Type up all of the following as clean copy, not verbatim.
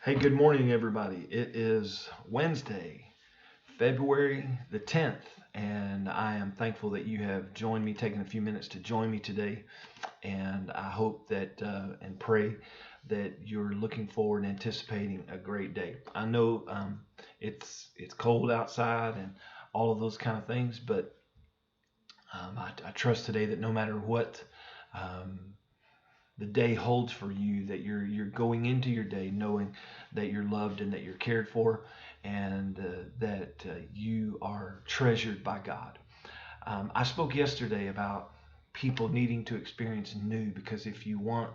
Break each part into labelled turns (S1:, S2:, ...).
S1: Hey, good morning, everybody. It is Wednesday, February the 10th, and I am thankful that you have joined me, taken a few minutes to join me today. And I hope that and pray that you're looking forward and anticipating a great day. I know it's cold outside and all of those kind of things, but I trust today that no matter what um, the day holds for you, that you're going into your day knowing that you're loved and that you're cared for, and that you are treasured by God. I spoke yesterday about people needing to experience new, because if you want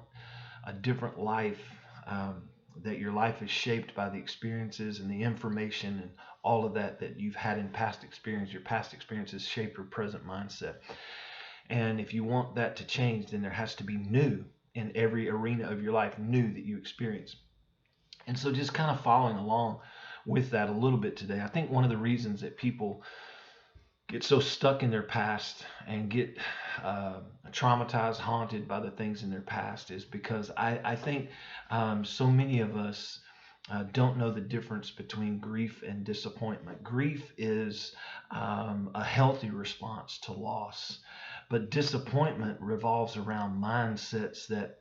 S1: a different life, um, that your life is shaped by the experiences and the information and all of that you've had in past experience. Your past experiences shape your present mindset. And if you want that to change, then there has to be new in every arena of your life, new that you experience. And so, just kind of following along with that a little bit today, I think one of the reasons that people get so stuck in their past and get traumatized, haunted by the things in their past is because I think so many of us don't know the difference between grief and disappointment. Grief is a healthy response to loss, but disappointment revolves around mindsets that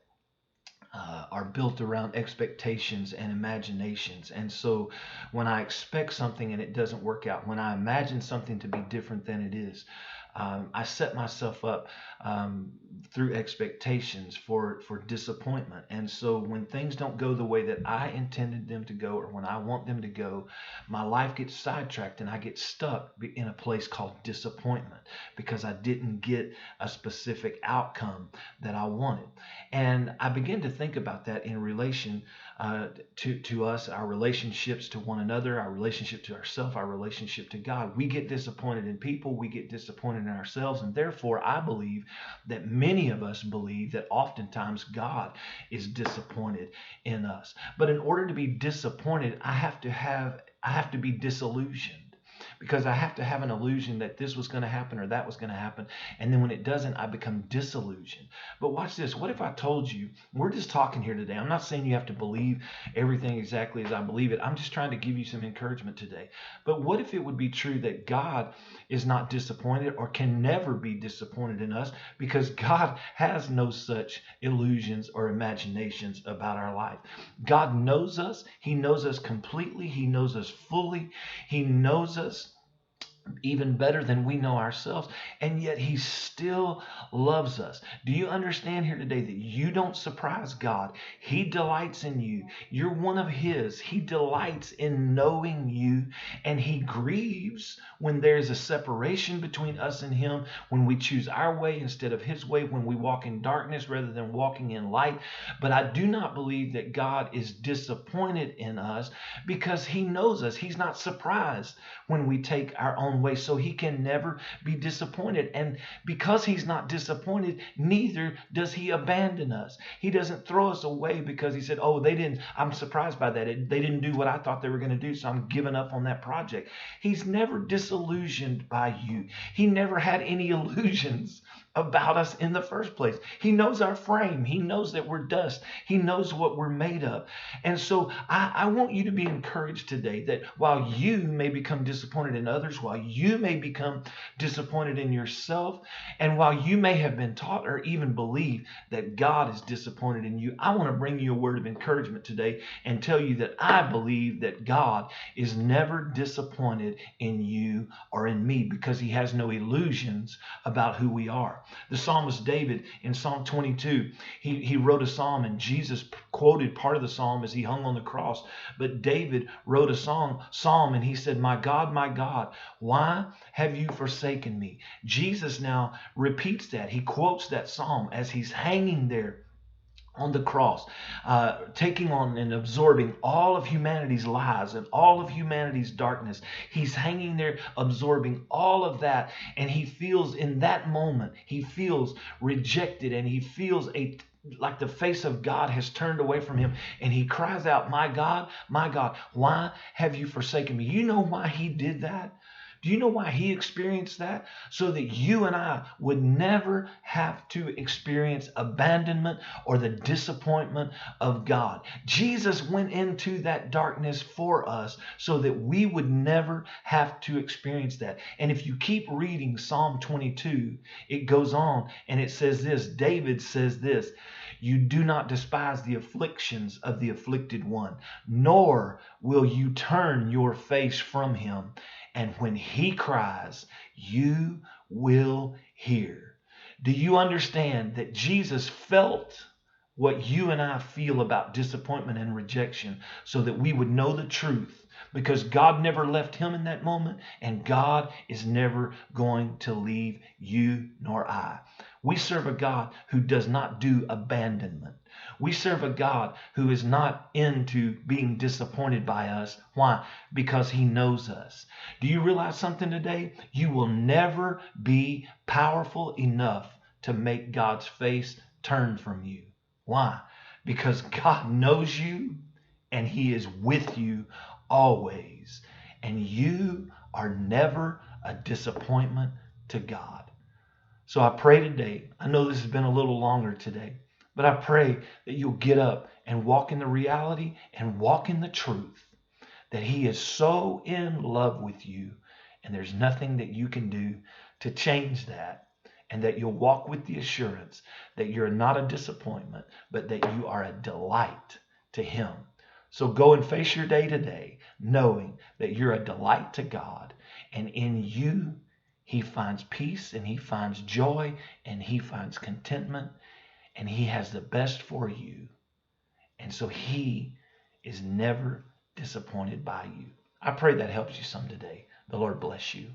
S1: are built around expectations and imaginations. And so when I expect something and it doesn't work out, when I imagine something to be different than it is, I set myself up through expectations for disappointment. And so when things don't go the way that I intended them to go or when I want them to go, my life gets sidetracked and I get stuck in a place called disappointment because I didn't get a specific outcome that I wanted. And I begin to think about that in relation to us, our relationships to one another, our relationship to ourselves, our relationship to God. We get disappointed in people, we get disappointed in ourselves, and therefore I believe that many of us believe that oftentimes God is disappointed in us. But in order to be disappointed, I have to be disillusioned, because I have to have an illusion that this was going to happen or that was going to happen. And then when it doesn't, I become disillusioned. But watch this. What if I told you, we're just talking here today. I'm not saying you have to believe everything exactly as I believe it. I'm just trying to give you some encouragement today. But what if it would be true that God is not disappointed or can never be disappointed in us, because God has no such illusions or imaginations about our life. God knows us. He knows us completely. He knows us fully. He knows us even better than we know ourselves, and yet he still loves us. Do you understand here today that you don't surprise God? He delights in you. You're one of his. He delights in knowing you, and he grieves when there's a separation between us and him, when we choose our way instead of his way, when we walk in darkness rather than walking in light. But I do not believe that God is disappointed in us, because he knows us. He's not surprised when we take our own way. So he can never be disappointed. And because he's not disappointed, neither does he abandon us. He doesn't throw us away because he said, oh, I'm surprised by that. They didn't do what I thought they were going to do, so I'm giving up on that project. He's never disillusioned by you. He never had any illusions about us in the first place. He knows our frame. He knows that we're dust. He knows what we're made of. And so I want you to be encouraged today that while you may become disappointed in others, while you may become disappointed in yourself, and while you may have been taught or even believe that God is disappointed in you, I want to bring you a word of encouragement today and tell you that I believe that God is never disappointed in you or in me, because he has no illusions about who we are. The psalmist David in Psalm 22, he wrote a psalm, and Jesus quoted part of the psalm as he hung on the cross. But David wrote a psalm, and he said, my God, why have you forsaken me? Jesus now repeats that. He quotes that psalm as he's hanging there on the cross, taking on and absorbing all of humanity's lies and all of humanity's darkness. He's hanging there absorbing all of that, and he feels in that moment, he feels rejected, and he feels like the face of God has turned away from him, and he cries out, my God, why have you forsaken me? You know why he did that? Do you know why he experienced that? So that you and I would never have to experience abandonment or the disappointment of God. Jesus went into that darkness for us so that we would never have to experience that. And if you keep reading Psalm 22, it goes on and it says this. David says this: you do not despise the afflictions of the afflicted one, nor will you turn your face from him. And when he cries, you will hear. Do you understand that Jesus felt what you and I feel about disappointment and rejection so that we would know the truth? Because God never left him in that moment, and God is never going to leave you nor I. We serve a God who does not do abandonment. We serve a God who is not into being disappointed by us. Why? Because he knows us. Do you realize something today? You will never be powerful enough to make God's face turn from you. Why? Because God knows you and he is with you always. And you are never a disappointment to God. So I pray today, I know this has been a little longer today, but I pray that you'll get up and walk in the reality and walk in the truth that he is so in love with you and there's nothing that you can do to change that, and that you'll walk with the assurance that you're not a disappointment, but that you are a delight to him. So go and face your day today knowing that you're a delight to God, and in you he finds peace and he finds joy and he finds contentment, and he has the best for you. And so he is never disappointed by you. I pray that helps you some today. The Lord bless you.